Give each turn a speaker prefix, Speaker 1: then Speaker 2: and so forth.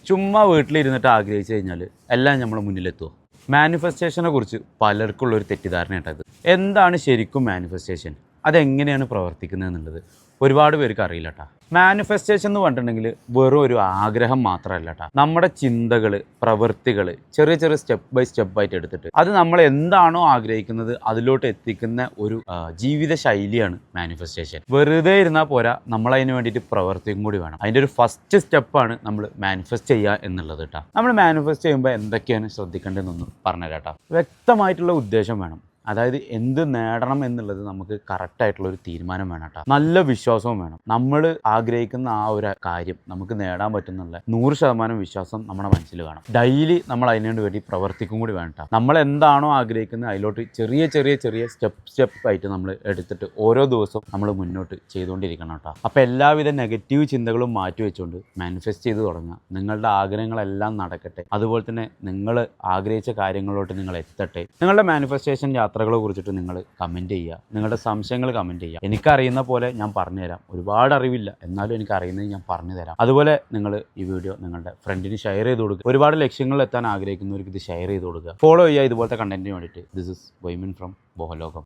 Speaker 1: ചുമ്മാ വീട്ടിലിരുന്നിട്ട് ആഗ്രഹിച്ചു കഴിഞ്ഞാൽ എല്ലാം നമ്മുടെ മുന്നിലെത്തുമോ? മാനിഫെസ്റ്റേഷനെ കുറിച്ച് പലർക്കുള്ളൊരു തെറ്റിദ്ധാരണ കേട്ടത്. എന്താണ് ശരിക്കും മാനിഫെസ്റ്റേഷൻ, അതെങ്ങനെയാണ് പ്രവർത്തിക്കുന്നത് എന്നുള്ളത് ഒരുപാട് പേർക്ക് അറിയില്ല കേട്ടോ. മാനിഫെസ്റ്റേഷൻ എന്ന് പറഞ്ഞിട്ടുണ്ടെങ്കിൽ വെറും ഒരു ആഗ്രഹം മാത്രമല്ല കേട്ടോ. നമ്മുടെ ചിന്തകൾ, പ്രവൃത്തികൾ ചെറിയ ചെറിയ സ്റ്റെപ്പ് ബൈ സ്റ്റെപ്പായിട്ട് എടുത്തിട്ട് അത് നമ്മൾ എന്താണോ ആഗ്രഹിക്കുന്നത് അതിലോട്ട് എത്തിക്കുന്ന ഒരു ജീവിത ശൈലിയാണ് മാനിഫെസ്റ്റേഷൻ. വെറുതെ ഇരുന്നാൽ പോരാ, നമ്മൾ അതിന് വേണ്ടിയിട്ട് പ്രവർത്തിക്കും കൂടി വേണം. അതിൻ്റെ ഒരു ഫസ്റ്റ് സ്റ്റെപ്പാണ് നമ്മൾ മാനിഫെസ്റ്റ് ചെയ്യുക എന്നുള്ളത് കേട്ടോ. നമ്മൾ മാനിഫെസ്റ്റ് ചെയ്യുമ്പോൾ എന്തൊക്കെയാണ് ശ്രദ്ധിക്കേണ്ടതെന്നൊന്ന് പറഞ്ഞുതരാം കേട്ടോ. വ്യക്തമായിട്ടുള്ള ഉദ്ദേശം വേണം. അതായത് എന്ത് നേടണം എന്നുള്ളത് നമുക്ക് കറക്റ്റായിട്ടുള്ളൊരു തീരുമാനം വേണം കേട്ടോ. നല്ല വിശ്വാസവും വേണം. നമ്മൾ ആഗ്രഹിക്കുന്ന ആ ഒരു കാര്യം നമുക്ക് നേടാൻ പറ്റുന്നുള്ള 100% വിശ്വാസം നമ്മുടെ മനസ്സിൽ വേണം. ഡെയിലി നമ്മൾ അതിനു വേണ്ടി പ്രവർത്തിക്കും കൂടി വേണം കേട്ടോ. നമ്മൾ എന്താണോ ആഗ്രഹിക്കുന്നത് അതിലോട്ട് ചെറിയ ചെറിയ ചെറിയ സ്റ്റെപ്പായിട്ട് നമ്മൾ എടുത്തിട്ട് ഓരോ ദിവസവും നമ്മൾ മുന്നോട്ട് ചെയ്തുകൊണ്ടിരിക്കണം കേട്ടോ. അപ്പോൾ എല്ലാവിധ നെഗറ്റീവ് ചിന്തകളും മാറ്റി വെച്ചുകൊണ്ട് മാനിഫെസ്റ്റ് ചെയ്ത് തുടങ്ങുക. നിങ്ങളുടെ ആഗ്രഹങ്ങളെല്ലാം നടക്കട്ടെ. അതുപോലെ തന്നെ നിങ്ങൾ ആഗ്രഹിച്ച കാര്യങ്ങളിലോട്ട് നിങ്ങൾ എത്തട്ടെ. നിങ്ങളുടെ മാനിഫെസ്റ്റേഷൻ യാത്രകളെ കുറിച്ചിട്ട് നിങ്ങൾ കമൻറ്റ് ചെയ്യുക. നിങ്ങളുടെ സംശയങ്ങൾ കമൻറ്റ് ചെയ്യുക. എനിക്കറിയുന്ന പോലെ ഞാൻ പറഞ്ഞുതരാം. ഒരുപാട് അറിവില്ല, എന്നാലും എനിക്കറിയുന്നത് ഞാൻ പറഞ്ഞു തരാം. അതുപോലെ നിങ്ങൾ ഈ വീഡിയോ നിങ്ങളുടെ ഫ്രണ്ടിന് ഷെയർ ചെയ്ത് കൊടുക്കുക. ഒരുപാട് ലക്ഷ്യങ്ങളിൽ എത്താൻ ആഗ്രഹിക്കുന്നവർക്ക് ഇത് ഷെയർ ചെയ്ത് കൊടുക്കുക. ഫോളോ ചെയ്യുക ഇതുപോലത്തെ കണ്ടന്റിന് വേണ്ടിയിട്ട്. ദിസ് ഇസ് വൈമിൻ ഫ്രം ബോഹലോകം.